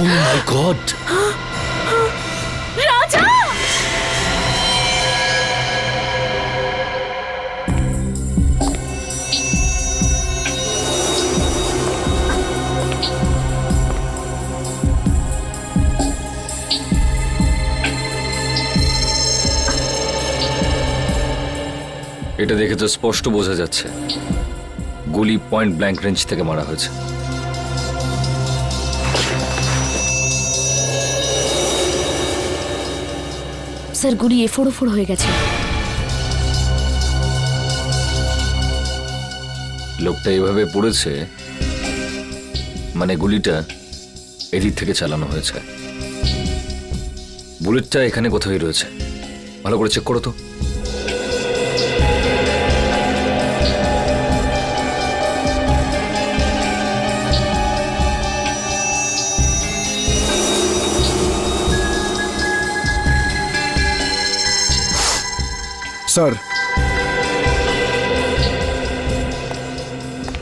ও মাই god, রাজা! এটা দেখে তো স্পষ্ট বোঝা যাচ্ছে গুলি পয়েন্ট ব্ল্যাঙ্ক রেঞ্জ থেকে মারা হয়েছে। স্যার, গুলি এফোড় হয়ে গেছে। লোকটা এভাবে পড়েছে মানে গুলিটা এদিক থেকে চালানো হয়েছে। বুলেটটা এখানে কোথায় রয়েছে, ভালো করে চেক করো তো। স্যার,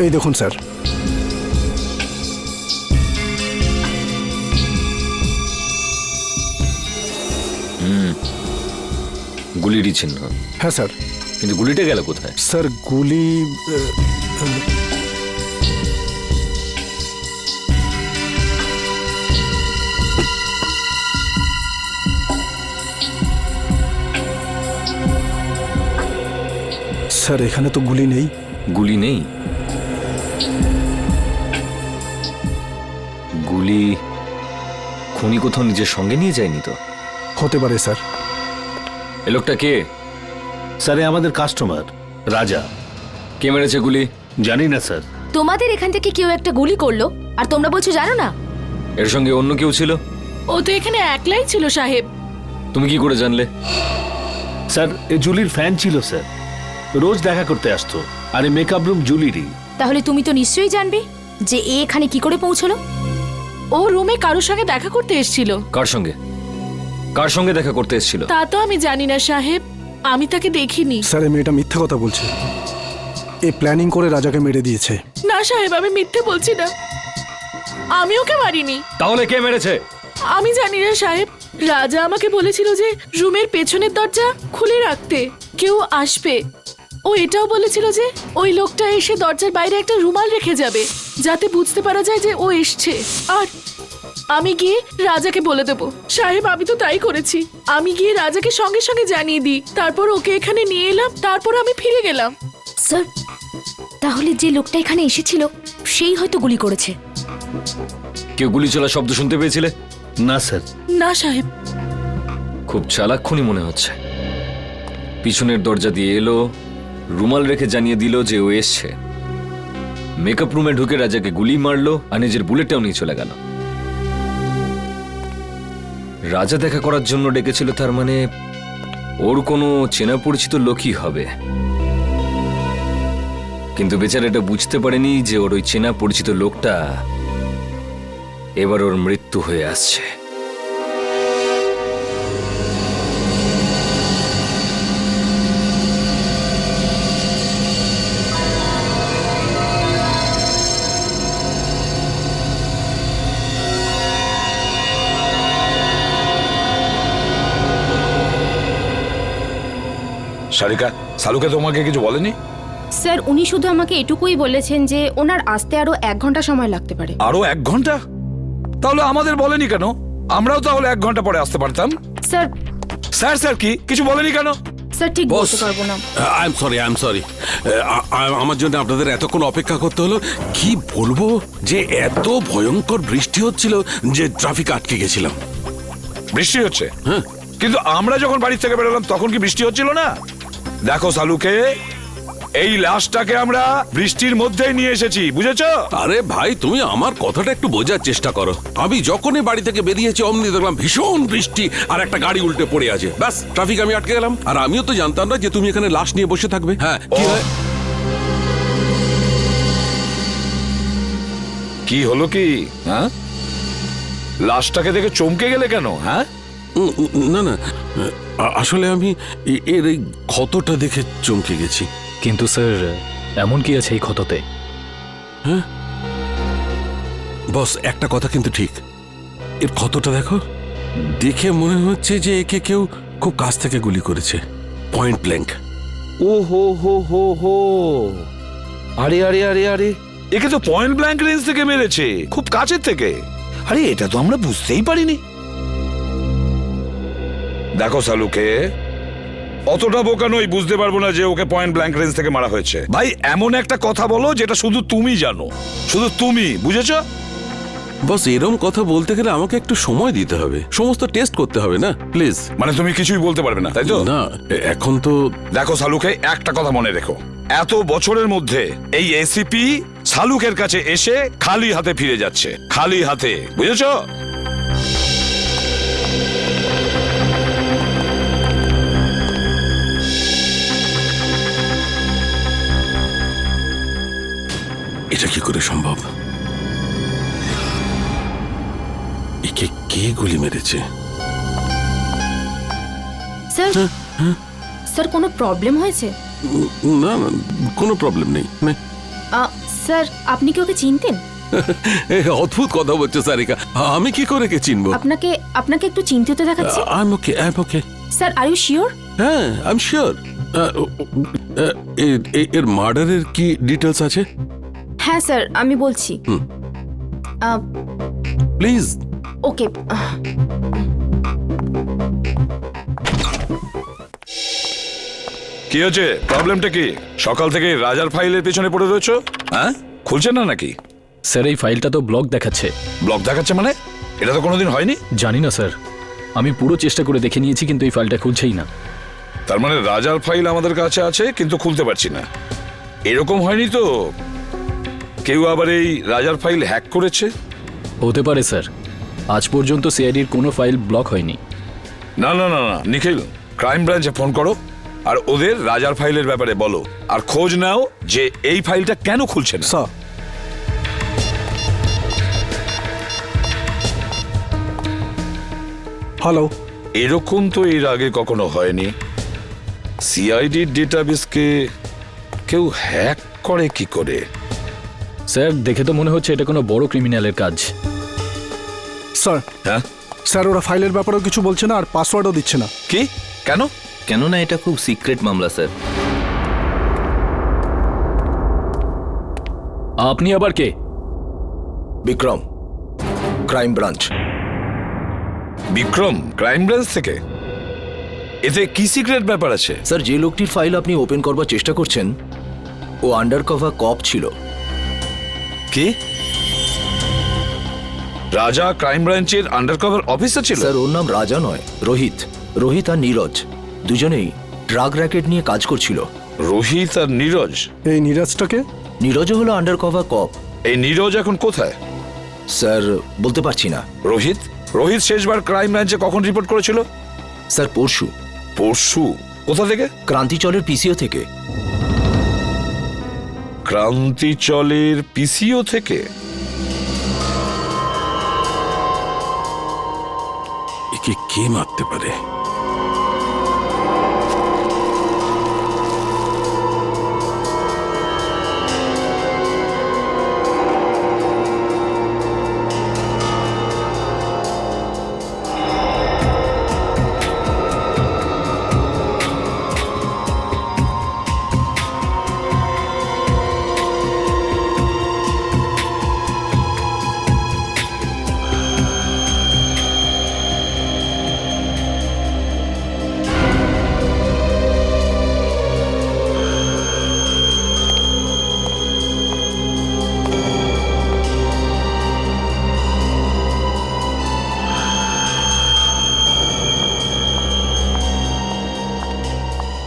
এই দেখুন স্যার। গুলিরই চিহ্ন। হ্যাঁ স্যার। কিন্তু গুলিটা গেল কোথায়? স্যার গুলি স্যার এখানে তো গুলি নেই। গুলি নেই? গুলি খুনি কোথাও নিজের সঙ্গে নিয়ে যায়নি তো? হতে পারে স্যার। এ লোকটা কে? স্যার আমাদের কাস্টমার রাজা। কে মেরেছে গুলি? জানি না স্যার। তোমাদের এখান থেকে কেউ একটা গুলি করলো আর তোমরা বলছো জানো না? এর সঙ্গে অন্য কেউ ছিল? ও তো এখানে একলাই ছিল সাহেব। তুমি কি করে জানলে? স্যার এ জুলির ফ্যান ছিল স্যার, রোজ দেখা করতে আসতো। আর এই মেকআপ রুম জুলিরই। তাহলে তুমি তো নিশ্চয়ই জানবে যে এ এখানে কি করে পৌঁছলো। ও রুমে কারোর সঙ্গে দেখা করতে এসেছিল। কার সঙ্গে? কার সঙ্গে দেখা করতে এসেছিল? তা তো আমি জানি না সাহেব, আমি তাকে দেখিনি। স্যার এই মেয়েটা মিথ্যা কথা বলছে। এ প্ল্যানিং করে রাজাকে মেরে দিয়েছে। না সাহেব, আমি মিথ্যে বলছি না, আমি ওকে মারিনি। তাহলে কে মেরেছে? আমি জানি না সাহেব, রাজা আমাকে বলেছিল যে রুমের পেছনের দরজা খুলে রাখতে, কেউ আসবে। ও এটাও বলেছিল যে ওই লোকটা এসে দরজার বাইরে একটা রুমাল রেখে যাবে যাতে বুঝতে পারা যায় যে ও এসছে। আর আমি গিয়ে রাজাকে বলে দেবো। সাহেব আমি তো তাই করেছি, আমি গিয়ে রাজাকে সঙ্গে সঙ্গে জানিয়ে দিই, তারপর ওকে এখানে নিয়ে এলাম, তারপর আমি ফিরে গেলাম। স্যার, তাহলে যে লোকটা এখানে এসেছিল সেই হয়তো গুলি করেছে। কেউ গুলি চলার শব্দ শুনতে পেয়েছিলে? না স্যার। না সাহেব। খুব চালাক খুনি মনে হচ্ছে। পিছনের দরজা দিয়ে এলো, রুমাল রেখে জানিয়ে দিল যে ও এসছে, মেকআপ রুমে ঢুকে রাজাকে গুলি মারলো আর নিজের বুলেটটাও নিয়ে চলে গেল। রাজা দেখা করার জন্য ডেকেছিল, তার মানে ওর কোনো চেনা পরিচিত লোকই হবে। কিন্তু বেচারা এটা বুঝতে পারেনি যে ওর ওই চেনা পরিচিত লোকটা এবার ওর মৃত্যু হয়ে আসছে। সারিকা, সালুকে তোমাকে কিছু বলেনি? স্যার, উনি শুধু আমাকে এটুকুই বলেছেন যে ওনার আসতে আরো 1 ঘন্টা সময় লাগতে পারে। আরো 1 ঘন্টা? তাহলে আমাদের বলেনি কেন? আমরাও তাহলে 1 ঘন্টা পরে আসতে পারতাম। স্যার, স্যার স্যার কি কিছু বলেনি কেন? স্যার ঠিক বলতে পারবো না। I am sorry. আমার জন্য আপনাদের এতক্ষণ অপেক্ষা করতে হলো। কি বলবো যে এত ভয়ঙ্কর বৃষ্টি হচ্ছিল যে ট্রাফিক আটকে গেছিলাম। বৃষ্টি হচ্ছে? হ্যাঁ। কিন্তু আমরা যখন বাড়ি থেকে বেরোলাম তখন কি বৃষ্টি হচ্ছিল না? দেখো সালুকে, এই লাশটাকে আমরা বৃষ্টির মধ্যেই নিয়ে এসেছি, বুঝেছো? আরে ভাই, তুমি আমার কথাটা একটু বোঝার চেষ্টা করো। আমি যখনই বাড়ি থেকে বেরিয়েছি অমনি দেখলাম ভীষণ বৃষ্টি আর একটা গাড়ি উল্টে পড়ে আছে। ব্যাস, ট্রাফিক আমি আটকে গেলাম। আর আমিও তো জানতাম না যে তুমি এখানে লাশ নিয়ে বসে থাকবে। হ্যাঁ, কি হয়? কি হলো কি? হ্যাঁ, লাশটাকে দেখে চমকে গেলে কেন? হ্যাঁ, না, আসলে আমি এর এই ক্ষতটা দেখে চমকে গেছি। কিন্তু স্যার, এমন কি আছে এই ক্ষততে? হ্যাঁ বস, একটা কথা কিন্তু ঠিক, এর ক্ষতটা দেখো, দেখে মনে হচ্ছে যে একে কেউ খুব কাছ থেকে গুলি করেছে, পয়েন্ট ব্ল্যাঙ্ক। ও হো হো হো হো, আরে আরে আরে আরে, একে তো পয়েন্ট ব্ল্যাঙ্ক রেঞ্জ থেকে মেরেছে, খুব কাছের থেকে। আরে এটা তো আমরা বুঝতেই পারিনি। দেখো সালুকে, অতটা বোকা নই, বুঝতে পারবো না যে ওকে পয়েন্ট ব্ল্যাঙ্ক রেঞ্জ থেকে মারা হয়েছে। ভাই এমন একটা কথা বলো যেটা শুধু তুমি জানো, শুধু তুমি বুঝেছো। বস এরম কথা বলতে গেলে আমাকে একটু সময় দিতে হবে, সমস্ত টেস্ট করতে হবে না, প্লিজ। মানে তুমি কিছুই বলতে পারবে না, তাই তো? না এখন তো দেখো সালুকে, একটা কথা মনে রেখো, এত বছরের মধ্যে এই এসিপি সালুকের কাছে এসে খালি হাতে ফিরে যাচ্ছে, খালি হাতে, বুঝেছো? এটা কি করে সম্ভব? একে কে গুলি মেরেছে? স্যার স্যার কোনো প্রবলেম হয়েছে? না না, কোনো প্রবলেম নেই। স্যার আপনি কি ওকে চিনতেন? অদ্ভুত কথা বলছো সারিকা, আমি কি করে কে চিনবো? আপনাকে আপনাকে একটু চিন্তিত দেখাচ্ছে। I'm okay. Sir are you sure? হ্যাঁ, I'm sure. এর মার্ডারের কি ডিটেলস আছে? হ্যাঁ স্যার আমি বলছি। প্লিজ। ওকে, কি হচ্ছে, প্রবলেমটা কি? সকাল থেকে রাজার ফাইলের পেছনে পড়ে রয়েছো, হ্যাঁ? খুলছে না নাকি? স্যার এই ফাইলটা তো ব্লক দেখাচ্ছে। ব্লক দেখাচ্ছে মানে? এটা তো কোনোদিন হয়নি। জানি না স্যার, আমি পুরো চেষ্টা করে দেখে নিয়েছি কিন্তু এই ফাইলটা খুলছেই না। তার মানে রাজার ফাইল আমাদের কাছে আছে কিন্তু খুলতে পারছি না, এরকম হয়নি তো? কেউ আবার এই রাজার ফাইল হ্যাক করেছে? হতে পারে স্যার, আজ পর্যন্ত সিআইডির কোনো ফাইল ব্লক হয়নি। না না না না, নিখিল ক্রাইম ব্রাঞ্চে ফোন করো আর ওদের রাজার ফাইলের ব্যাপারে বলো, আর খোঁজ নাও যে এই ফাইলটা কেন খুলছে না। Sir, hello. এরকম তো এর আগে কখনো হয়নি। সিআইডির ডেটাবেসকে কেউ হ্যাক করে কি করে? স্যার দেখে তো মনে হচ্ছে এটা কোনো বড় ক্রিমিনালের কাজ। স্যার, হ্যাঁ স্যার ওরা ফাইলের ব্যাপারেও কিছু বলছে না আর পাসওয়ার্ডও দিচ্ছে না। কি? কেন? কেননা এটা খুব সিক্রেট মামলা স্যার। আপনি আবার কে? Vikram, crime branch. Vikram crime branch থেকে? এতে কি সিক্রেট ব্যাপার আছে? স্যার যে লোকটির ফাইল আপনি ওপেন করবার চেষ্টা করছেন ও আন্ডার কভার কপ ছিল। কি? রাজা ক্রাইম ব্রাঞ্চের আন্ডারকভার অফিসার ছিল? স্যার ওর নাম রাজা নয়, রোহিত আর নীরজ, দুজনেই ড্রাগ র্যাকেট নিয়ে কাজ করছিল। রোহিত আর নীরজ? এই নীরজটাকে? নীরজও হলো আন্ডার কভার কপ। এই নীরজ এখন কোথায়? স্যার বলতে পারছি না। রোহিত শেষবার ক্রাইম ব্রাঞ্চে কখন রিপোর্ট করেছিল? স্যার পরশু। পরশু? কোথা থেকে? ক্রান্তিচলের পিসিও থেকে। ক্রান্তিচলের পিসিও থেকে? একে কে মারতে পারে?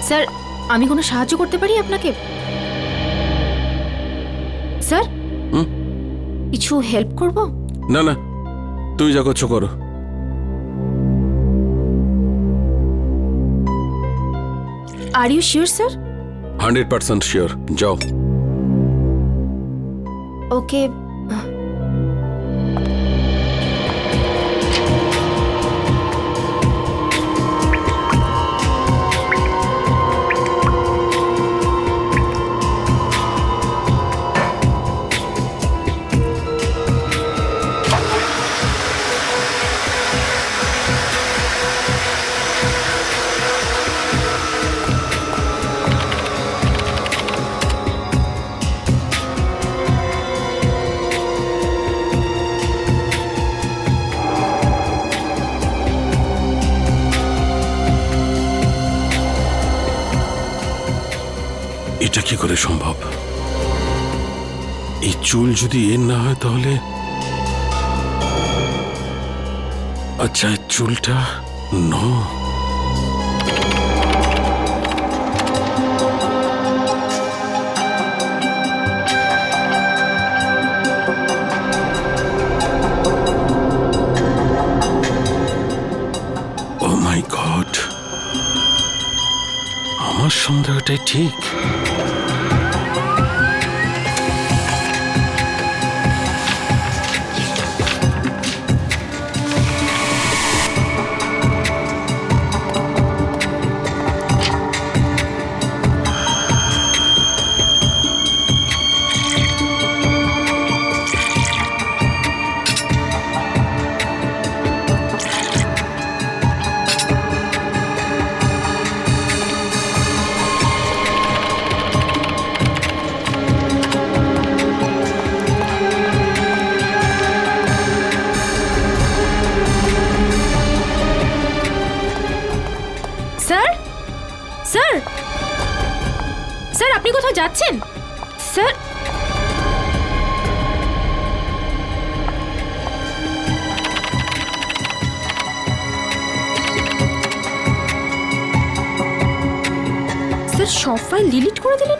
স্যার আমি কোনো সাহায্য করতে পারি আপনাকে? স্যার কিছু হেল্প করব? না না, তুমি যা করছো করো। Are you sure sir? 100% sure, যাও। ওকে। এটা কি করে সম্ভব? এই চুল যদি এর না হয় তাহলে আচ্ছা এই চুলটা নো ও মাই গড, আমার সন্দেহটাই ঠিক। স্যার স্যার স্যার আপনি কোথাও যাচ্ছেন স্যার? স্যার সব ফাইল ডিলিট করে দিলেন,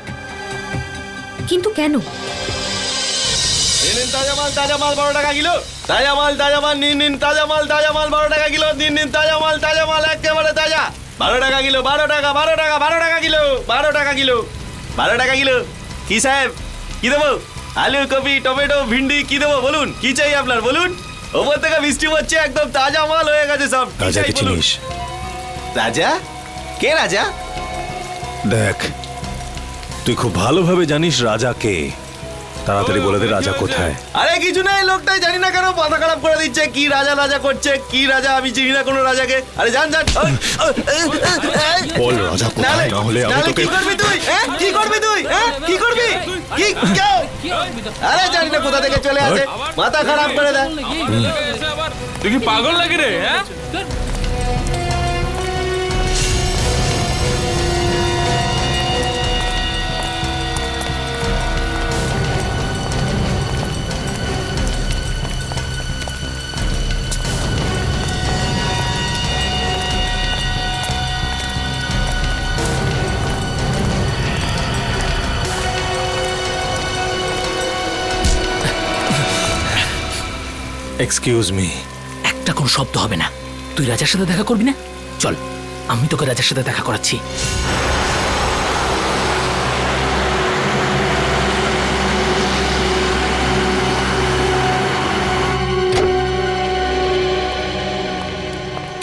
কিন্তু কেন? তাজা মাল 12 টাকা কিলো। তাজা মাল নিন তাজা মাল 12 টাকা কিলো। নিন তাজা মাল একেবারে তাজা। 12 টাকা কিলো, 12 টাকা কিলো, 12 টাকা কিলো, 12 টাকা কিলো। কি সাহেব কি দেবো? আলু, কপি, টমেটো, ভিন্ডি কি দেবো বলুন? কি চাই আপনার বলুন? ওপর থেকে বৃষ্টি হচ্ছে, একদম তাজা মাল হয়ে গেছে সব। কি চাই বলুন? রাজা? কে রাজা? দেখ, তুই খুব ভালোভাবে জানিস রাজা কে। তাড়াতাড়ি বলে দে রাজা কোথায়। আরে কিছু না, এই লোকটাই জানি না কেন মাথা খারাপ করে দিচ্ছে। কি রাজা রাজা করছে, কি রাজা? আমি চিনি না কোনো রাজাকে। আরে জান বল রাজা কোথায়, না হলে আমি তোকে। কি করবি তুই? কি করবি তুই? কি করবি? কি কেউ? আরে জানি না কোথা থেকে চলে আসে, মাথা খারাপ করে দেয়। তুই কি পাগল লাগে রে? হ্যাঁ, এক্সকিউজ মি। একটা কোনো শব্দ হবে না। তুই রাজার সাথে দেখা করবি না? চল, আমি তোকে রাজার সাথে দেখা করাচ্ছি।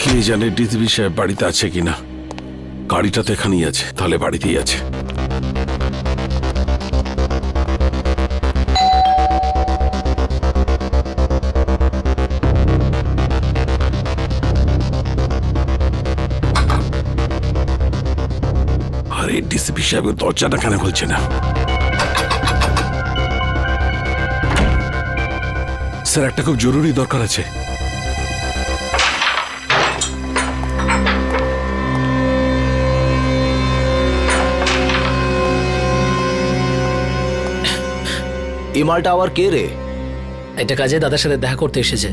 কে জানে ডিসিপি সাহেব বাড়িতে আছে কিনা। গাড়িটা তো এখানেই আছে, তাহলে বাড়িতেই আছে। আরে ডিসিপি সাহেব দরজাটা কেন খুলছে না? স্যার একটা খুব জরুরি দরকার আছে। এই মালটা আবার কে রে? এটা কাজে দাদার সাথে দেখা করতে এসেছে।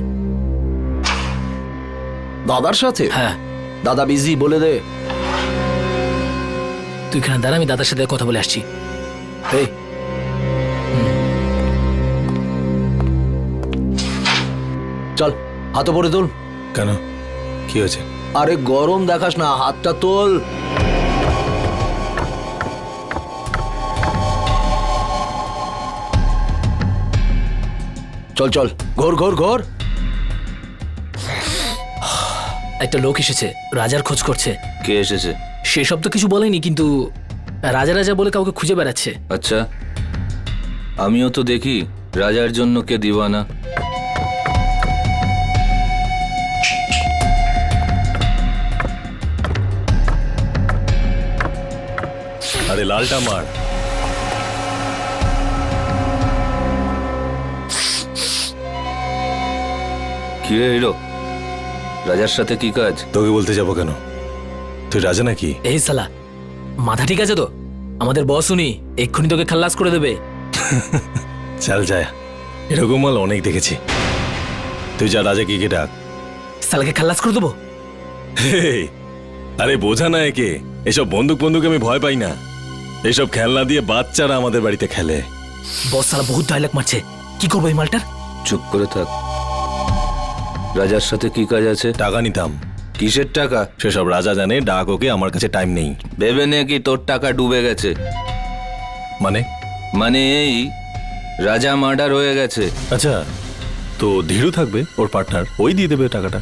দাদার সাথে? হ্যাঁ। দাদা বিজি, বলে দে। তুই এখানে দাঁড়া, আমি দাদার সাথে কথা বলে আসছি। এই চল, হাত পরে তোল। কেন, কি হয়েছে? আরে গরম দেখাস না, হাতটা তোল। চল চল, ঘোর ঘোর ঘোর। একটা লোক এসেছে, রাজার খোঁজ করছে। কে এসেছে? সেসব তো কিছু বলেনি, কিন্তু রাজা রাজা বলে কাউকে খুঁজে বেড়াচ্ছে। আচ্ছা, আমিও তো দেখি রাজার জন্য কে দিওয়ানা। আরে লালটা মার। কি রে হিরো, রাজার সাথে কি কাজ? তোকে বলতে যাবো কেন? তুই রাজা নাকি? এই সালা, মাথা ঠিক আছে তো? আমাদের বস উনি এক্ষুনি তোকে খাল্লাস করে দেবে। চল যায়, এরকম মাল অনেক দেখেছি। তুই যা রাজা কি ডাক। সালাকে খাল্লাস করে দেবো। হেই, আরে বোঝা না একে, এসব বন্দুক আমি ভয় পাই না। এসব খেলনা দিয়ে বাচ্চারা আমাদের বাড়িতে খেলে। বস সালা বহুত ডায়লগ মারছে, কি করবো এই মালটার? চুপ করে থাক। রাজার সাথে কি কাজ আছে? টাকা নিতাম। কিসের টাকা? সেসব রাজা জানে, ডাক ওকে, আমার কাছে টাইম নেই। ভেবে নে কি তোর টাকা ডুবে গেছে? মানে? মানে এই রাজা মার্ডার হয়ে গেছে। আচ্ছা, তো ধীরু থাকবে, ওর পার্টনার, ওই দিয়ে দেবে টাকাটা।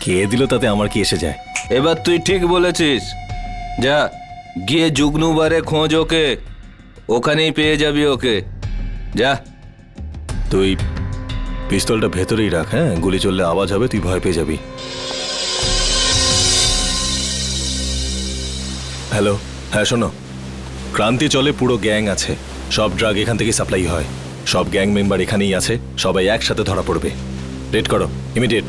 কে দিল তাতে আমার কি এসে যায়? এবার তুই ঠিক বলেছিস। যা গিয়ে জুগনুবারে খোঁজ ওকে, ওখানেই পেয়ে যাবি ওকে। যা। তুই পিস্তলটা ভেতরেই রাখ, হ্যাঁ? গুলি চললে আওয়াজ হবে, তুই ভয় পেয়ে যাবি। হ্যালো, হ্যাঁ শোনো, ক্রান্তি চলে পুরো গ্যাং আছে, সব ড্রাগ এখান থেকে সাপ্লাই হয়, সব গ্যাং মেম্বার এখানেই আছে, সবাই একসাথে ধরা পড়বে। রেড করো, ইমিডিয়েট।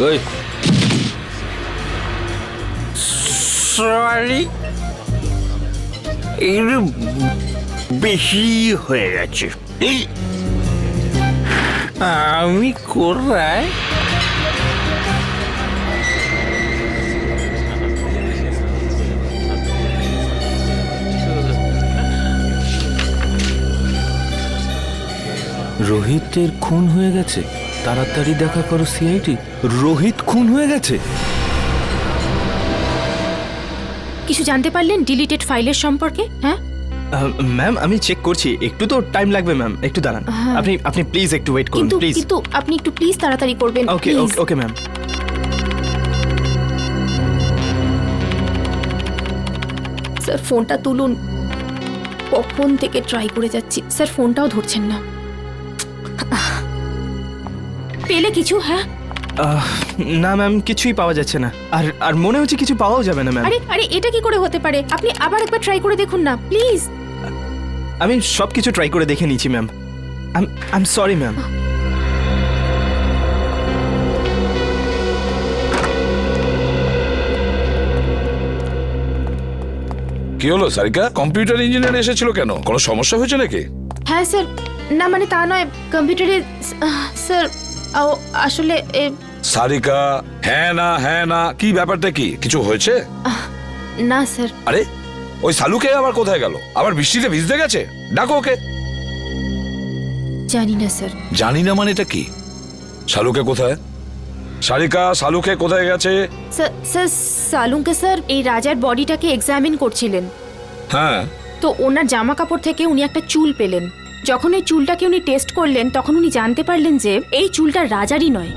ওই সরি, একটু বেশি হয়ে গেছে। এই আমি কোথায়? রোহিতের খুন হয়ে গেছে। তাড়াতাড়ি দেখা করো সিআইডি। রোহিত খুন হয়ে গেছে। কিছু জানতে পারলেন ডিলিটেড ফাইলের সম্পর্কে? হ্যাঁ ম্যাম, আমি চেক করছি, একটু তো টাইম লাগবে ম্যাম, একটু দাঁড়ান। আপনি প্লিজ একটু ওয়েট করুন প্লিজ। কিন্তু আপনি একটু প্লিজ তাড়াতাড়ি করবেন। ওকে ওকে ম্যাম। স্যার ফোনটা তুলুন, কখন থেকে ট্রাই করে যাচ্ছি, স্যার ফোনটাও ধরছেন না। পেলে কিছু? হ্যাঁ না ম্যাম, কিছুই পাওয়া যাচ্ছে না, আর মনে হচ্ছে কিছু পাওয়াও যাবে না ম্যাম। আরে আরে এটা কি করে হতে পারে? আপনি আবার একবার ট্রাই করে দেখুন না প্লিজ। আমি সব কিছু ট্রাই করে দেখে নিয়েছি ma'am. I am sorry ma'am. কি হলো সারিকা? কম্পিউটার ইঞ্জিনিয়ার এসেছিল কেন? কোনো সমস্যা হয়েছে নাকি? হ্যাঁ স্যার, না মানে তা নয়, কম্পিউটারে স্যার আসলে সারিকা, হ্যাঁ না কি ব্যাপারটা কি? কিছু হয়েছে? না স্যার। আরে ওই সালুকে আবার কোথায় গেল? আবার বৃষ্টিতে ভিজতে গেছে? ডাকো ওকে। জানি না স্যার। জানি না মানে এটা কি? সালুকে কোথায়? সারিকা, সালুকে কোথায় গেছে? স্যার সালুকে স্যার এই রাজার বডিটাকে এক্সামিন করছিলেন, হ্যাঁ, তো ওনার জামা কাপড় থেকে উনি একটা চুল পেলেন। যখন এই চুলটাকে উনি টেস্ট করলেন তখন উনি জানতে পারলেন যে এই চুলটা রাজারই নয়।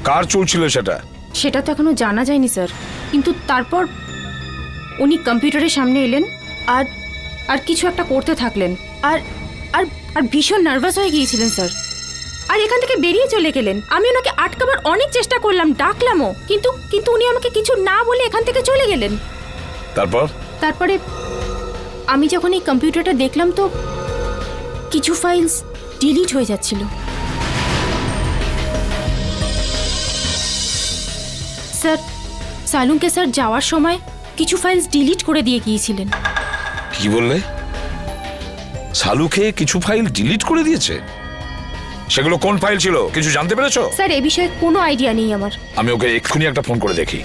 কার চুল ছিল সেটা? সেটা তো এখনো জানা যায়নি স্যার, কিন্তু তারপর উনি কম্পিউটারের সামনে এলেন আর আর কিছু একটা করতে থাকলেন, আর আর আর ভীষণ নার্ভাস হয়ে গিয়েছিলেন স্যার, আর এখান থেকে বেরিয়ে চলে গেলেন। আমি ওনাকে আটকাবার অনেক চেষ্টা করলাম, ডাকলামও, কিন্তু উনি আমাকে কিছু না বলে এখান থেকে চলে গেলেন। তারপরে আমি যখন এই কম্পিউটারটা দেখলাম তো কিছু ফাইলস ডিলিট হয়ে যাচ্ছিল। স্যার সালুকে স্যার যাওয়ার সময় কিছু ফাইলস ডিলিট করে দিয়ে গিয়েছিলেন। কি বললে? সালুকে কিছু ফাইল ডিলিট করে দিয়েছে? সেগুলো কোন ফাইল ছিল কিছু জানতে পেরেছো? স্যার এই বিষয়ে কোনো আইডিয়া নেই আমার। আমি ওকে এক্ষুনি একটা ফোন করে দেখি।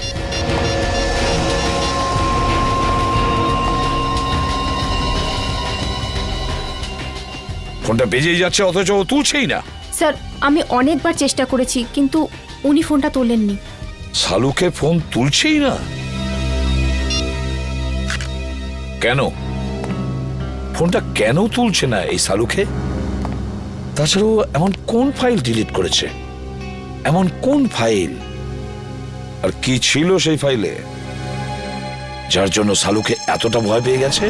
ফোনটা বেজেই যাচ্ছে অথচ ও তুলছেই না। স্যার আমি অনেকবার চেষ্টা করেছি কিন্তু উনি ফোনটা তোলেননি। সালুকে ফোন তুলছেই না কেন? ফোনটা কেন তুলছে না এই সালুকে? তাছাড়াও এমন কোন ফাইল ডিলিট করেছে? এমন কোন ফাইল? আর কি ছিল সেই ফাইলে যার জন্য সালুকে এতটা ভয় পেয়ে গেছে?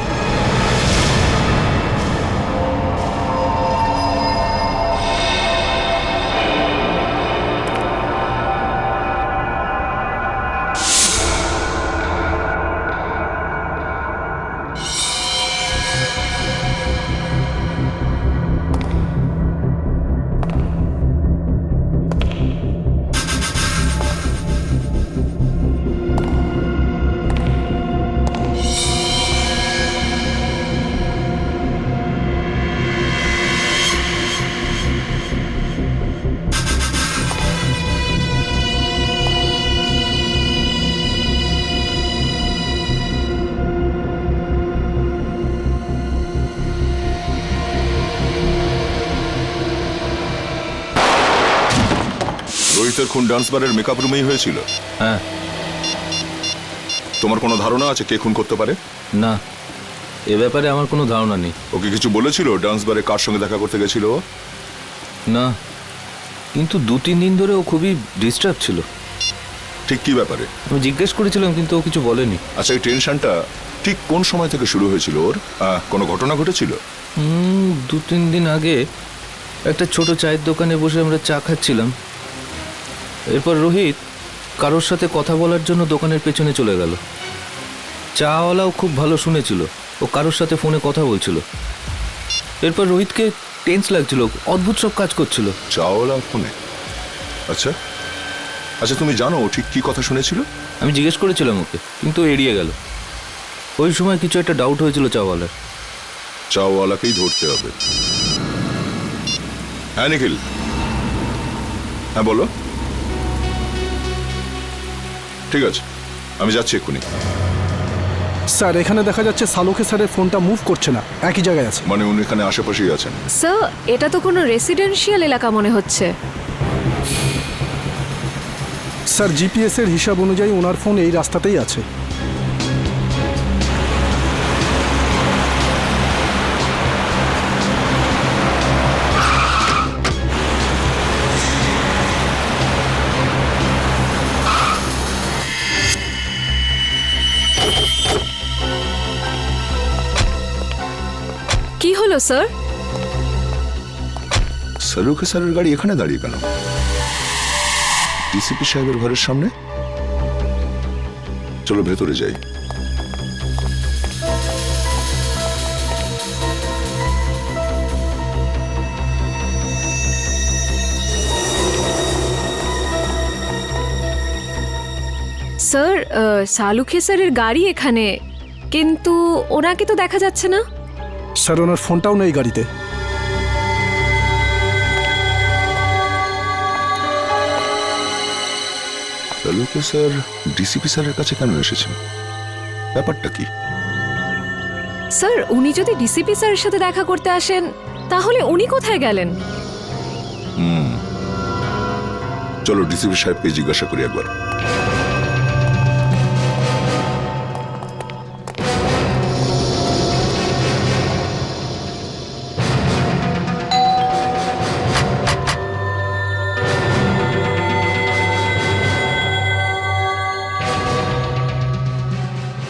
রোহিতের খুন ডান্স বারের মেকআপ রুমেই হয়েছিল? হ্যাঁ। তোমার কোনো ধারণা আছে কে খুন করতে পারে? না, এ ব্যাপারে আমার কোনো ধারণা নেই। ওকে কিছু বলেছিল ডান্স বারে কার সঙ্গে দেখা করতে গেছিল ও? না, কিন্তু 2-3 দিন ধরে ও খুবই ডিস্টার্ব ছিল। ঠিক কি ব্যাপারে? আমি জিজ্ঞেস করেছিলাম কিন্তু ও কিছু বলেনি। আচ্ছা, এই টেনশনটা ঠিক কোন সময় থেকে শুরু হয়েছিল ওর? কোনো ঘটনা ঘটেছিল? 2-3 দিন আগে একটা ছোট চায়ের দোকানে বসে আমরা চা খাচ্ছিলাম। এরপর রোহিত কারোর সাথে কথা বলার জন্য দোকানের পেছনে চলে গেল। চাওয়ালাও খুব ভালো শুনেছিল, ও কারোর সাথে ফোনে কথা বলছিল। এরপর রোহিতকে টেন্স লাগছিল, অদ্ভুত সব কাজ করছিল। চাওয়ালা ফোনে? আচ্ছা আচ্ছা, তুমি জানো ও ঠিক কি কথা শুনেছিল? আমি জিজ্ঞেস করেছিলাম ওকে, কিন্তু ও এড়িয়ে গেল। ওই সময় কিছু একটা ডাউট হয়েছিল চাওয়ালার। চাওয়ালাকেই ধরতে হবে। হ্যাঁ নিখিল, হ্যাঁ বলো। ঠিক আছে, আমি যাচ্ছি এক্ষুনি। স্যার, এখানে দেখা যাচ্ছে সালুখে স্যারের ফোনটা মুভ করছে না, একই জায়গায় আছে। মানে উনি এখানে আশেপাশেই আছেন? স্যার, এটা তো কোনো রেসিডেন্সিয়াল এলাকা মনে হচ্ছে। স্যার, জিপিএস এর হিসাব অনুযায়ী ওনার ফোন এই রাস্তাতেই আছে। কি হলো স্যার? সালুখে স্যারের গাড়ি এখানে দাঁড়িয়ে কেন? ডিসিপি সাহেবের ঘরের সামনে? চলো ভেতরে যাই। স্যার, সালুখে স্যারের গাড়ি এখানে, কিন্তু ওনাকে তো দেখা যাচ্ছে না। স্যার, ওনার ফোনটাও নেই গাড়িতে। সালুখে স্যার ডিসিপি স্যারের কাছে কেন এসেছেন? ব্যাপারটা কি? স্যার, উনি যদি ডিসিপি স্যারের সাথে দেখা করতে আসেন, তাহলে উনি কোথায় গেলেন? চলো ডিসিপি সাহেবকে জিজ্ঞাসা করি একবার।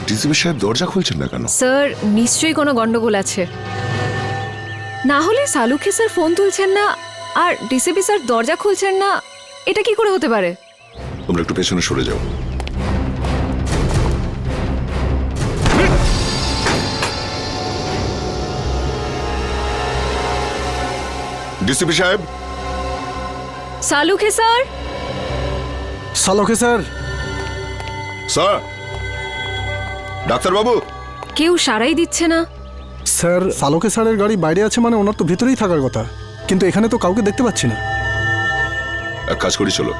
ডিসিপি সাহেব দরজা খুলছেন না কেন? স্যার, নিশ্চয়ই কোনো গন্ডগোল আছে। না হলে সালুখে স্যার ফোন তুলছেন না আর ডিসিপি স্যার দরজা খুলছেন না, এটা কি করে হতে পারে? তোমরা একটু পেছনে সরে যাও। ডিসিপি সাহেব। Salunkhe sir. Salunkhe sir. Sir, ডাক্তারবাবু। কেউ সারাই দিচ্ছে না। স্যার, সালুখে স্যারের গাড়ি বাইরে আছে, মানে ওনার তো ভেতরেই থাকার কথা, কিন্তু এখানে তো কাউকে দেখতে পাচ্ছি না। এক কাজ করি, চলো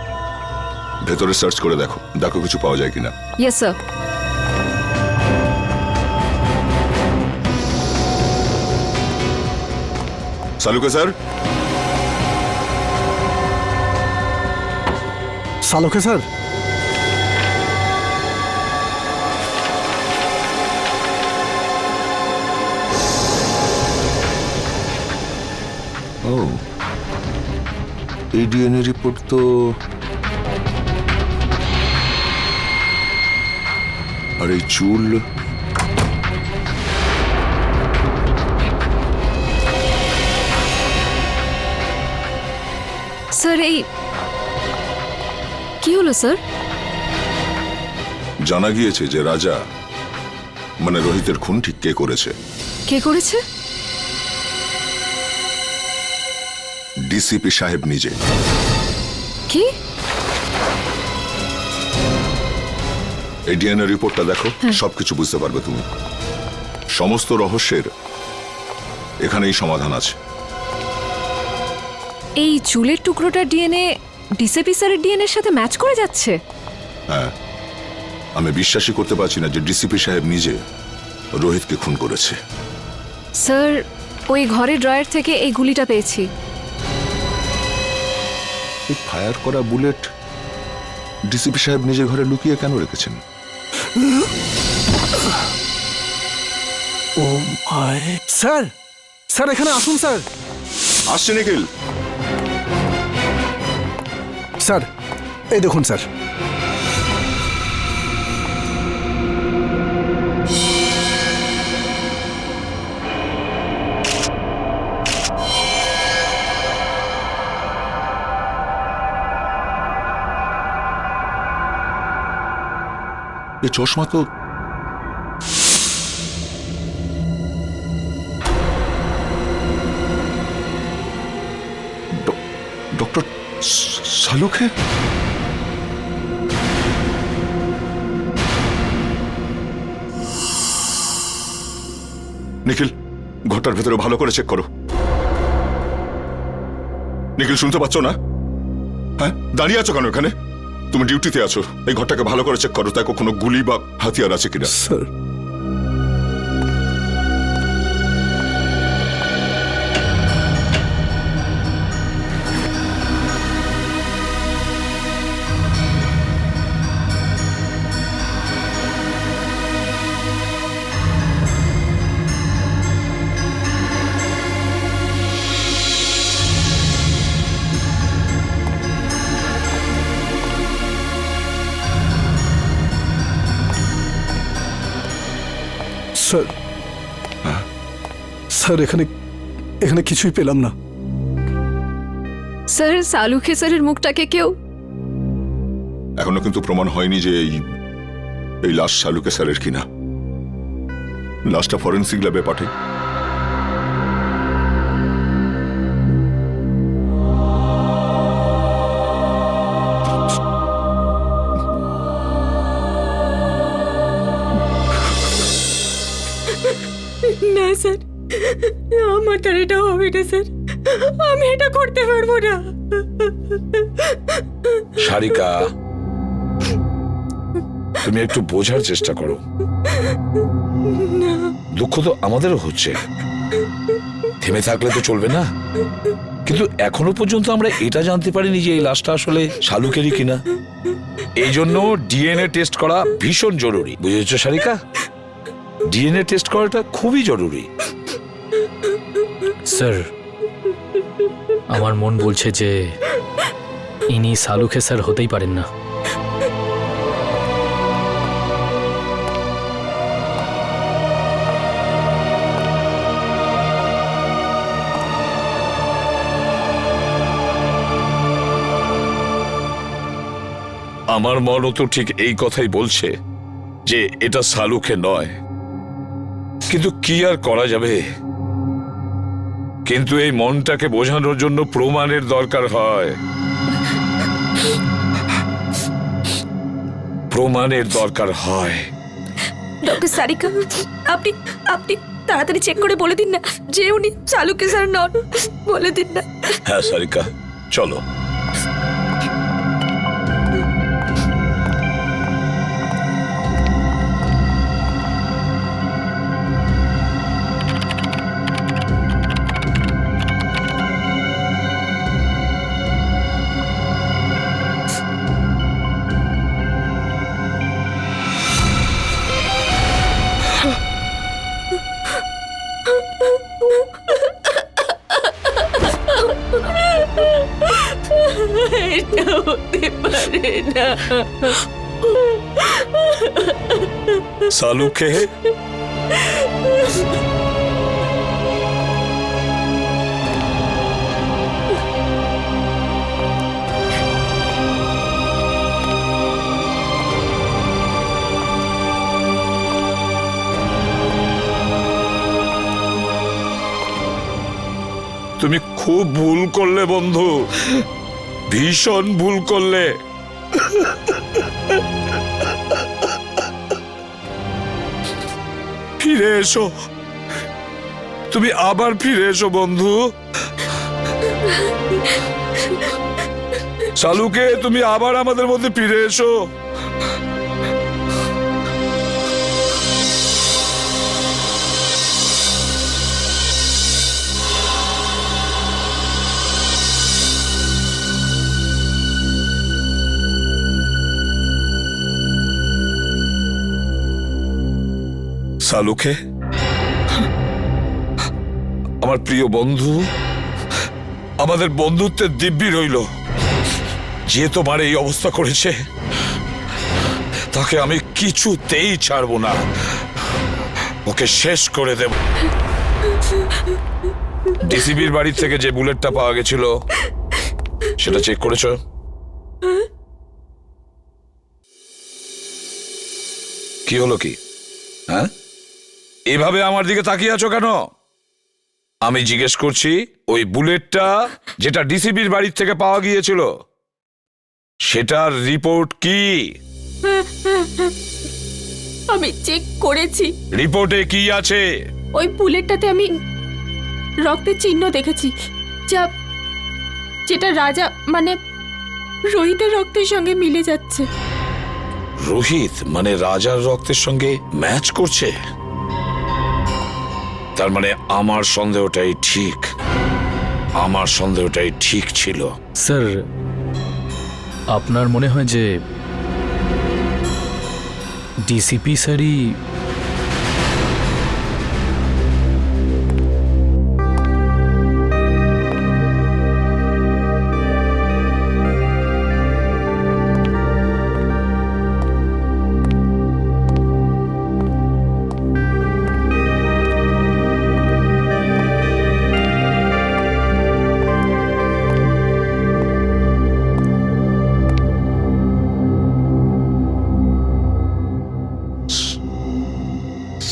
ভেতরে সার্চ করে দেখো, দেখো কিছু পাওয়া যায় কিনা। Yes sir. Salunkhe sir. Salunkhe sir. ও, এই ডিএনএ রিপোর্ট তো আর এই চুল, স্যার এই কি হলো স্যার? জানা গিয়েছে যে রাজা মানে রোহিতের খুন ঠিক কে করেছে। কে করেছে? ডিসিপি সাহেব নিজে। কি? এই ডিএনএ রিপোর্টটা দেখো, সবকিছু বুঝতে পারবে তুমি। সমস্ত রহস্যের এখানেই সমাধান আছে। এই চুলের টুকরোটার ডিএনএ ডিসিপি স্যারের ডিএনএর সাথে ম্যাচ করে যাচ্ছে? হ্যাঁ, আমি বিশ্বাসই করতে পারছি না যে ডিসিপি সাহেব নিজে রোহিতকে খুন করেছে। স্যার, ওই ঘরের ড্রয়ার থেকে এই গুলিটা পেয়েছি। এই ফায়ার করা বুলেট ডিসিপি সাহেব নিজের ঘরে লুকিয়ে কেন রেখেছেন? ও মাই স্যার, স্যার এখানে আসুন স্যার। আসছে নিখিল। স্যার এই দেখুন স্যার। এই চশমা তো ডক্টর শালুকে। নিখিল, ঘরটার ভেতরে ভালো করে চেক করো। নিখিল, শুনতে পাচ্ছ না? হ্যাঁ, দাঁড়িয়ে আছো কেন এখানে? তুমি ডিউটিতে আছো, এই ঘরটাকে ভালো করে চেক করো, তাই কোনো গুলি বা হাতিয়ার আছে কিনা। স্যার স্যার, স্যার এখানে এখানে কিছুই পেলাম না। স্যার সালুখে স্যারের মুখটাকে কেউ এখনো কিন্তু প্রমাণ হয়নি যে এই লাশ শালুকে স্যারের কিনা। লাশটা ফরেন্সিক ল্যাবে পাঠাই। না স্যার, আমার দ্বারা এটা হবে না স্যার, আমি এটা করতে পারবো না। সারিকা, তুমি একটু বোঝার চেষ্টা করো। দুঃখ তো আমাদেরও হচ্ছে, থেমে থাকলে তো চলবে না। কিন্তু এখনো পর্যন্ত আমরা এটা জানতে পারিনি যে এই লাশটা আসলে শালুকেরই কিনা। এই জন্য ডিএনএ টেস্ট করা ভীষণ জরুরি, বুঝেছ সারিকা? ডিএনএ টেস্ট করাটা খুবই জরুরি। স্যার, আমার মন বলছে যে ইনি সালুখে স্যার হতেই পারেন না। আমার মনও তো ঠিক এই কথাই বলছে যে এটা শালুকে নয়, কিন্তু কি আর করা যাবে। কিন্তু এই মনটাকে বোঝানোর জন্য প্রমাণের দরকার হয়, প্রমাণের দরকার হয়। ডক্টর সারিকা, আপনি আপনি তাড়াতাড়ি চেক করে বলে দিন না যে উনি সালুকে স্যার নন, বলে দিন না। হ্যাঁ সারিকা, চলো। এটা হতে পারে না। শালুকে তুমি খুব ভুল করলে বন্ধু, ভীষণ ভুল করলে। ফিরে এসো, তুমি আবার ফিরে এসো বন্ধু। শালুকে, তুমি আবার আমাদের মধ্যে ফিরে এসো। সালুকে, আমার প্রিয় বন্ধু, আমাদের বন্ধুত্বের দিব্যি রইল। যে তোমার এই অবস্থা করেছে তাকে আমি কিছুতেই ছাড়বো না, ওকে শেষ করে দেব। ডিসিবির বাড়ি থেকে যে বুলেটটা পাওয়া গেছিল সেটা চেক করেছো? কি হলো কি? হ্যাঁ, এভাবে আমার দিকে তাকিয়ে আছো কেন? আমি জিজ্ঞেস করছি, ওই বুলেটটা যেটা ডিসিবির বাড়ি থেকে পাওয়া গিয়েছিল সেটার রিপোর্ট কি? আমি চেক করেছি, রিপোর্টে কি আছে? ওই বুলেটটাতে আমি রক্তের চিহ্ন দেখেছি, যেটা রাজা মানে রোহিতের রক্তের সঙ্গে মিলে যাচ্ছে। রোহিত মানে রাজার রক্তের সঙ্গে ম্যাচ করছে? তার মানে আমার সন্দেহটাই ঠিক, আমার সন্দেহটাই ঠিক ছিল। স্যার, আপনার মনে হয় যে ডিসিপি স্যারই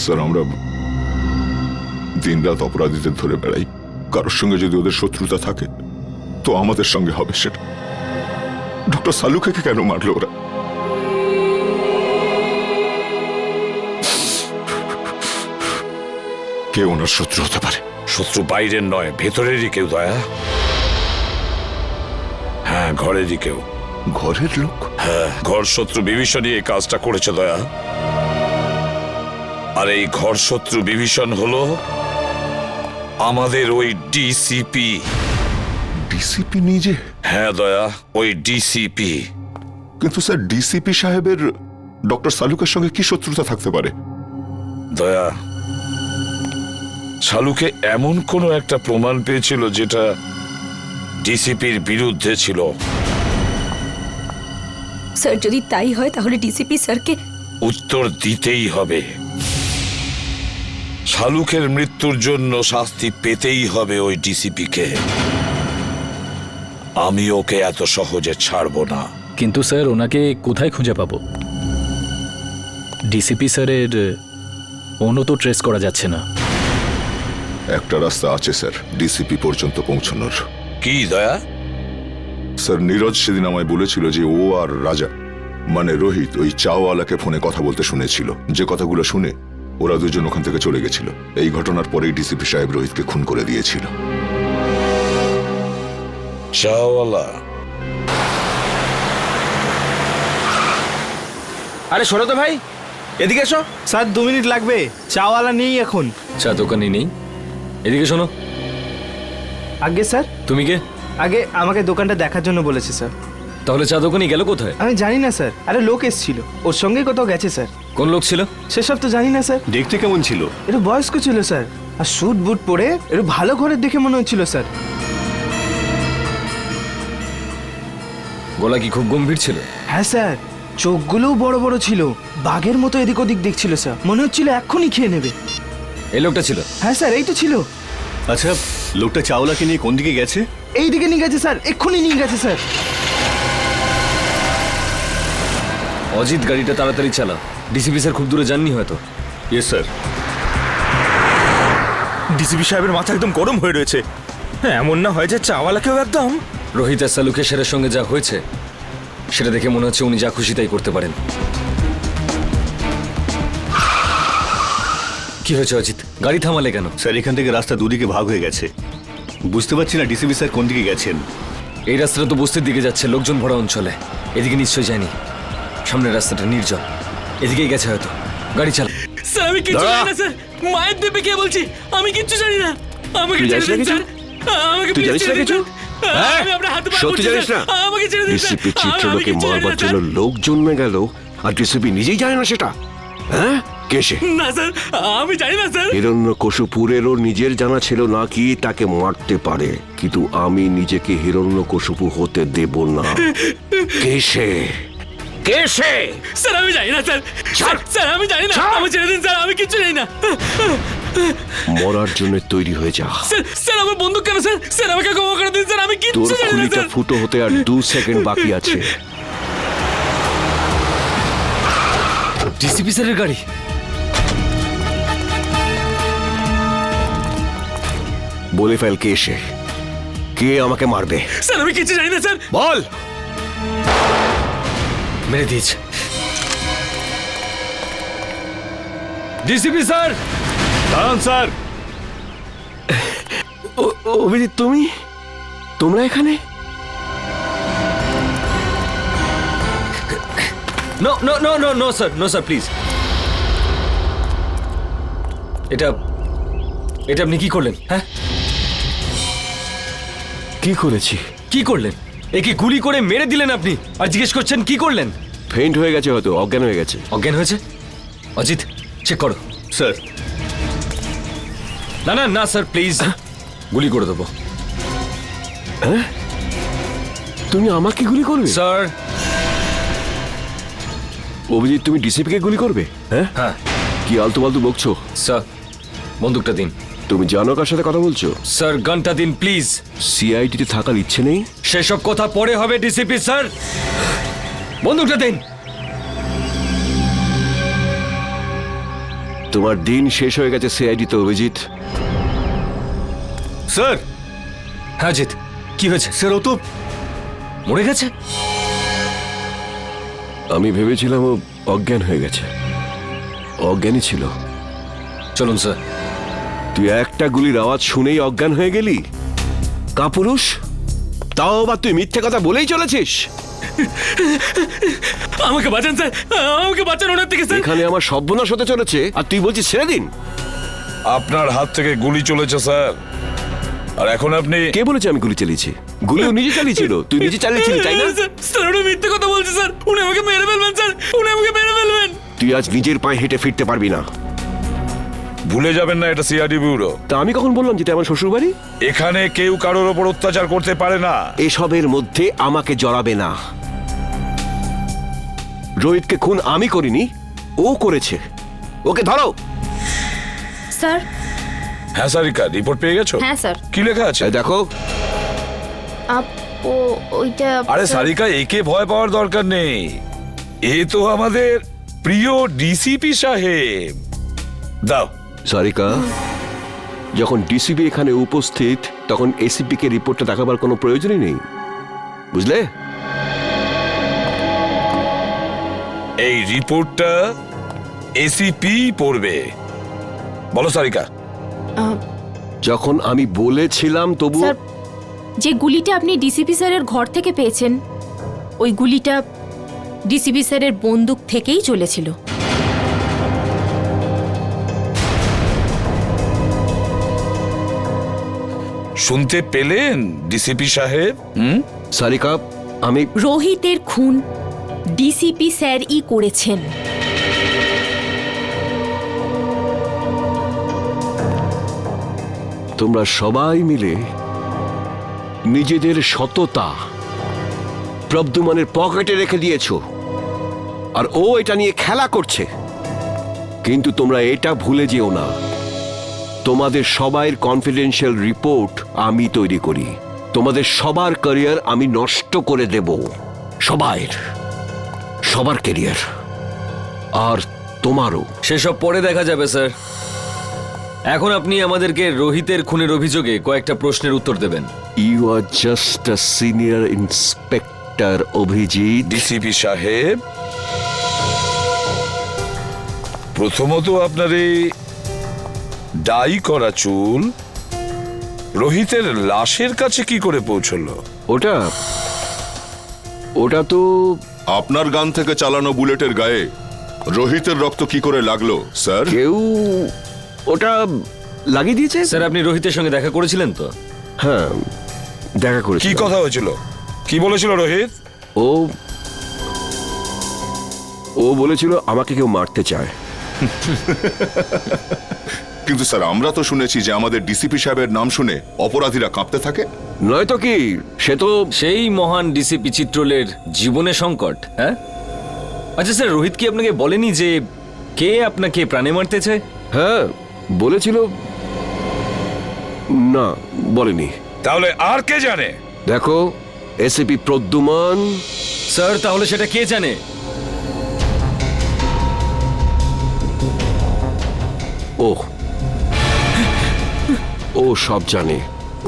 স্যার, আমরা দিনরাত অপরাধীদের ধরে বেড়াই। কারোর সঙ্গে যদি ওদের শত্রুতা থাকে তো আমাদের সঙ্গে হবে সেটা। ডক্টর সালুকে কেন মারলো ওরা? কে ওনার শত্রু হতে পারে? শত্রু বাইরের নয়, ভেতরেরই কেউ দয়া। হ্যাঁ, ঘরেরই কেউ। ঘরের লোক? হ্যাঁ, ঘর শত্রু বিভীষণই এই কাজটা করেছে দয়া। আর এই ঘর শত্রু বিভীষণ হলো আমাদের ওই ডিসিপি। ডিসিপি নিজে? হ্যাঁ দয়া, ওই ডিসিপি। কিন্তু স্যার, ডিসিপি সাহেবের ডক্টর সালুকের সঙ্গে কি শত্রুতা থাকতে পারে? দয়া, সালুকে এমন কোনো একটা প্রমাণ পেয়েছিল যেটা ডিসিপির বিরুদ্ধে ছিল। স্যার, যদি তাই হয় তাহলে ডিসিপি স্যারকে উত্তর দিতেই হবে। শালুকের মৃত্যুর জন্য শাস্তি পেতেই হবে ওই ডিসিপিকে। আমি ওকে এত সহজে ছাড়বো না। কিন্তু স্যার, ওনাকে কোথায় খুঁজে পাবো? ডিসিপি স্যারের ফোনও তো ট্রেস করা যাচ্ছে না। একটা রাস্তা আছে স্যার ডিসিপি পর্যন্ত পৌঁছানোর। কি দয়া? স্যার, নীরজ সেদিন আমায় বলেছিল যে ও আর রাজা মানে রোহিত ওই চাওয়ালাকে ফোনে কথা বলতে শুনেছিল। যে কথাগুলো শুনে ওরা দুজন ওখান থেকে চলে গেছিল। এই ঘটনার পরেই ডিসিপি সাহেব রোহিতকে খুন করে দিয়েছিল। চাওয়ালা? আরে শোনো তো ভাই, এদিকে এসো। স্যার, 2 মিনিট লাগবে। চাওয়ালা নেই এখন। চা দোকানি নেই? এদিকে শোনো। আগে স্যার। তুমি কে? আগে আমাকে দোকানটা দেখার জন্য বলেছে স্যার। তাহলে চা দোকানি গেল কোথায়? আমি জানি না স্যার। আরে লোক এসেছিল, ওর সঙ্গে কোথাও গেছে স্যার। কোন লোক ছিল? সেসব তো জানি না স্যার। দেখতে কেমন ছিল? একটু বয়স্ক ছিল স্যার, আর স্যুট বুট পরে একটু ভালো ঘরের দেখে মনে হচ্ছিল স্যার। গলা কি খুব গম্ভীর ছিল? হ্যাঁ স্যার, চোখগুলোও বড় বড় ছিল, বাঘের মতো এদিক ওদিক দেখছিল স্যার। মনে হচ্ছিল এক্ষুনি খেয়ে নেবে। এই লোকটা ছিল? হ্যাঁ স্যার, এই তো ছিল। আচ্ছা, লোকটা চাওলাকে নিয়ে কোন দিকে গেছে? এই দিকে নিয়ে গেছে স্যার, এক্ষুনি নিয়ে গেছে স্যার। অজিত, গাড়িটা তাড়াতাড়ি চালা। ডিসিপি স্যার খুব দূরে যাননি হয়তো। Yes sir. ডিসিপি সাহেবের মাথা একদম গরম হয়ে রয়েছে। এমন না হয় যে চাওয়ালাকেও একদম। রোহিত আর সালুকে স্যারের সঙ্গে যা হয়েছে সেটা দেখে মনে হচ্ছে উনি যা খুশি তাই করতে পারেন। কি হয়েছে অজিত? গাড়ি থামালে কেন? স্যার, এখান থেকে রাস্তা দুদিকে ভাগ হয়ে গেছে। বুঝতে পারছি না ডিসিপি স্যার কোন দিকে গেছেন। এই রাস্তাটা তো বস্তির দিকে যাচ্ছে, লোকজন ভরা অঞ্চলে। এদিকে নিশ্চয়ই যায়নি। সামনের রাস্তাটা নির্জন, এদিকেই গেছে হয়তো। গাড়ি চালা। স্যার, আমি কিচ্ছু জানি না স্যার। মায়ের দেবে কে বলছি, আমি কিচ্ছু জানি না। আমাকে ছেড়ে দিন স্যার। আমাকে তুই জানিস না কিছু? আমি আপনার হাতে পা সত্যি জানিস না? আমাকে ছেড়ে দিন স্যার। ডিসিপি চিত্রলোকে মারবার জন্য লোক জন্মে গেল আর ডিসিপি নিজেই জানে না সেটা? হ্যাঁ, কে সে? না স্যার, আমি জানি না স্যার। হিরণ্যকশিপুরেরও নিজের জানা ছিল না কি তাকে মারতে পারে, কিন্তু আমি নিজেকে হিরণ্যকশিপু হতে দেব না। কে সে? কে সে? স্যার আমি জানি না স্যার। স্যার আমি জানি না, আমি ছেড়ে দিন স্যার, আমি কিচ্ছু জানি না। মরার জন্য তৈরি হয়ে যা। স্যার আমার বন্দুক কেন স্যার? স্যার আমাকে ক্ষমা করে দিন স্যার, আমি তোর কিচ্ছু জানি না খুলিটা স্যার। ফুটো হতে আর 2 সেকেন্ড বাকি আছে। ডিসিপি স্যারের গাড়ি। বলে ফেল কে সে, কে আমাকে মারবে। স্যার আমি কিচ্ছু জানি না স্যার। বল। মেরে দিয়েছে ডিসিপি স্যার। দাঁড়ান স্যার। অভিজিৎ, তোমরা এখানে? No no no no no sir, no sir please. এটা আপনি কি করলেন? হ্যাঁ কি করেছি? কি করলেন? একে গুলি করে মেরে দিলেন আপনি, আর জিজ্ঞেস করছেন কি করলেন? ফেন্ট হয়ে গেছে, হয়তো অজ্ঞান হয়ে গেছে। অজ্ঞান হয়েছে? অজিত চেক করো। স্যার। না না না স্যার প্লিজ, গুলি করে দেবো। হ্যাঁ তুমি আমাকে গুলি করবে? স্যার। অভিজিৎ, তুমি ডিসিপি কে গুলি করবে? হ্যাঁ হ্যাঁ। কি আলতু ফালতু বকছো? স্যার বন্দুকটা দিন। তুমি জানো কার সাথে কথা বলছো? স্যার গানটা দিন প্লিজ। সিআইডি তে থাকার ইচ্ছে নেই? সেসব কথা পরে হবে ডিসিপি স্যার, বন্দুকটা দিন। তোমার দিন শেষ হয়ে গেছে সিআইডি তে অভিজিৎ। স্যার। হ্যাঁ জিৎ, কি হয়েছে? স্যার ও তো মরে গেছে। আমি ভেবেছিলাম ও অজ্ঞান হয়ে গেছে। অজ্ঞানই ছিল। চলুন স্যার। তুই একটা গুলির আওয়াজ শুনেই অজ্ঞান হয়ে গেলি? কাপুরুষ, তাও আবার তুই মিথ্যে কথা বলেই চলেছিস। আমাকে বাঁচান স্যার, আমাকে বাঁচান ওনার থেকে স্যার। এখানে আমার সর্বনাশ হতে চলেছে আর তুই বলছিস ছেড়ে দিন। আপনার হাত থেকে গুলি চলেছে স্যার, আর এখন আপনি। কে বলেছে আমি গুলি চালিয়েছি? গুলিও নিজে চালিয়েছিল। তুই নিজে চালিয়েছিলি তাই না? স্যার উনি মিথ্যে কথা বলছে স্যার, উনি আমাকে মেরে ফেলবেন স্যার, উনি আমাকে মেরে ফেলবেন। তুই আজ নিজের পায়ে হেঁটে ফিরতে পারবি না। ভুলে যাবেন না এটা সিআইডি ব্যুরো। তা আমি কখন বললাম যেটা আমার শ্বশুর বাড়ি? এখানে কেউ কারোর ওপর অত্যাচার করতে পারে না। এসবের মধ্যে আমাকে জড়াবে না। রোহিতকে খুন আমি করিনি, ও করেছে। ওকে ধরো। স্যার। হ্যাঁ সারিকা, রিপোর্ট পেয়ে গেছো? হ্যাঁ স্যার। কি লেখা আছে দেখো। ওইটা। আরে সারিকা, একে ভয় পাওয়ার দরকার নেই, এ তো আমাদের প্রিয় ডিসিপি সাহেব। দাও। সারিকা, যখন ডিসিপি এখানে উপস্থিত তখন এসিপি কে রিপোর্টটা দেখাবার কোনো প্রয়োজনই নেই, বুঝলে? এই রিপোর্টটা এসিপি পড়বে। বলো সারিকা। যখন আমি বলেছিলাম তবু। স্যার, যে গুলিটা আপনি ডিসিপি স্যারের ঘর থেকে পেয়েছেন, ওই গুলিটা ডিসিপি স্যারের বন্দুক থেকেই চলেছিল। শুনতে পেলেন ডিসিপি সাহেব? সারিকা, আমি। রোহিতের খুন ডিসিপি স্যারই করেছেন। তোমরা সবাই মিলে নিজেদের সততা প্রদ্যুম্নের পকেটে রেখে দিয়েছো, আর ও এটা নিয়ে খেলা করছে। কিন্তু তোমরা এটা ভুলে যেও না, তোমাদের সবাইয়ের কনফিডেন্সিয়াল রিপোর্ট আমি তৈরি করি। তোমাদের সবার ক্যারিয়ার আমি নষ্ট করে দেব, সবার ক্যারিয়ার, আর তোমারও। সেসব পরে দেখা যাবে স্যার। এখন আপনি আমাদেরকে রোহিতের খুনের অভিযোগে কয়েকটা প্রশ্নের উত্তর দেবেন। You are just a senior inspector Abhijit. DCP সাহেব, প্রথমত আপনার এই ডাই করা চুল রোহিতের লাশের কাছে কি করে পৌঁছলো? ওটা তো আপনার গান থেকে চালানো বুলেটের গায়ে রোহিতের রক্ত কি করে লাগলো স্যার? কেউ ওটা লাগিয়ে দিয়েছে। স্যার আপনি রোহিতের সঙ্গে দেখা করেছিলেন তো? হ্যাঁ, দেখা করেছি। কি কথা হয়েছিল? কি বলেছিল রোহিত? ও বলেছিল আমাকে কেউ মারতে চায়, কিন্তু স্যার আমরা তো শুনেছি যে আমাদের ডিসিপি সাহেবের নাম শুনে অপরাধীরা কাঁপতে থাকে। নয়তো কি, সে তো সেই মহান ডিসিপি চিত্রলের জীবনে সংকট। হ্যাঁ, আচ্ছা স্যার, রোহিত কি আপনাকে বলেনি যে কে আপনাকে প্রাণে মারতে চায়? হ্যাঁ বলেছিল। না, বলেনি। তাহলে আর কে জানে? দেখো, এসিপি প্রদ্যুমান। স্যার, তাহলে সেটা কে জানে? ও সব জানে,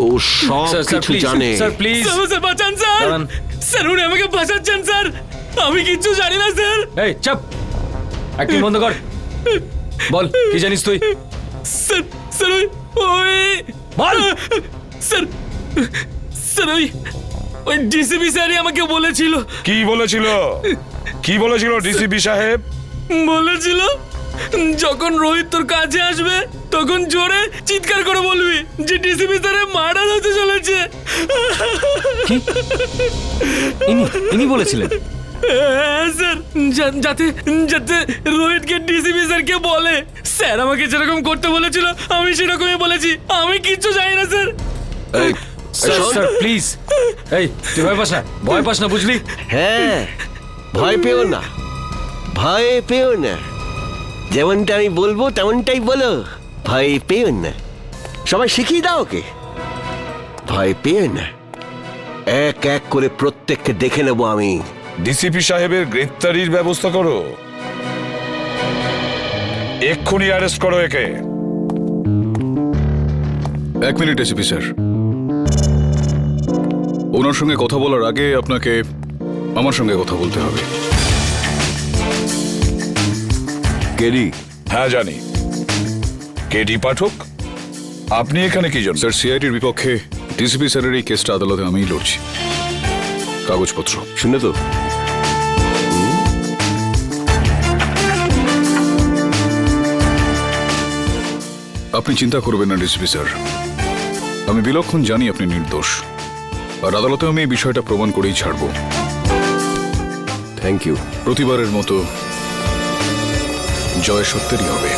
ও সব কিছু জানে। স্যার প্লিজ, স্যার বাঁচান স্যার, স্যার উনি আমাকে বাঁচাচ্ছেন স্যার, আমি কিচ্ছু জানি না স্যার। এই চুপ, অ্যাক্টিং বন্ধ কর, বল কি জানিস তুই? স্যার স্যার ওই বল। স্যার স্যার ওই ডিসিপি স্যারই আমাকে বলেছিল। কি বলেছিল? কি বলেছিল ডিসিপি সাহেব? বলেছিল যখন রোহিত তোর কাছে আসবে তখন জোরে চিৎকার করে বলবি যে ডিসিপি স্যারের মার্ডার হতে চলেছে। ইনি বলেছিলেন? হ্যাঁ স্যার, যাতে যাতে রোহিতকে ডিসিপি স্যারকে বলে। স্যার আমাকে যেরকম করতে বলেছিল আমি সেরকমই বলেছি, আমি কিচ্ছু জানি না স্যার। স্যার প্লিজ, এই তুই ভয় পাস না, ভয় পাস না, বুঝলি? হ্যাঁ, ভয় পেও না, ভয় পেও না, যেমনটা আমি বলবো তেমনটাই বলো, ভয় পেও না। সবাই শিখিয়ে দাও ওকে, ভয় পেও না। এক এক করে প্রত্যেককে দেখে নেবো আমি। ডিসিপি সাহেবের গ্রেফতারির ব্যবস্থা করো, এক্ষুনি অ্যারেস্ট করো একে। এক মিনিট এসিপি স্যার, ওনার সঙ্গে কথা বলার আগে আপনাকে আমার সঙ্গে কথা বলতে হবে। কেডি? হ্যাঁ জানি, কেডি পাঠক। আপনি এখানে কি জন্য? স্যার, সিআইডির বিপক্ষে ডিসিপি স্যারের এই কেসটা আদালতে আমিই লড়ছি। কাগজপত্র শুনে তো আপনি চিন্তা করবেন না ডিসিপি স্যার, আমি বিলক্ষণ জানি আপনি নির্দোষ, আর আদালতে আমি এই বিষয়টা প্রমাণ করেই ছাড়ব। Thank you. প্রতিবারের মতো জয় সত্যেরই হবে।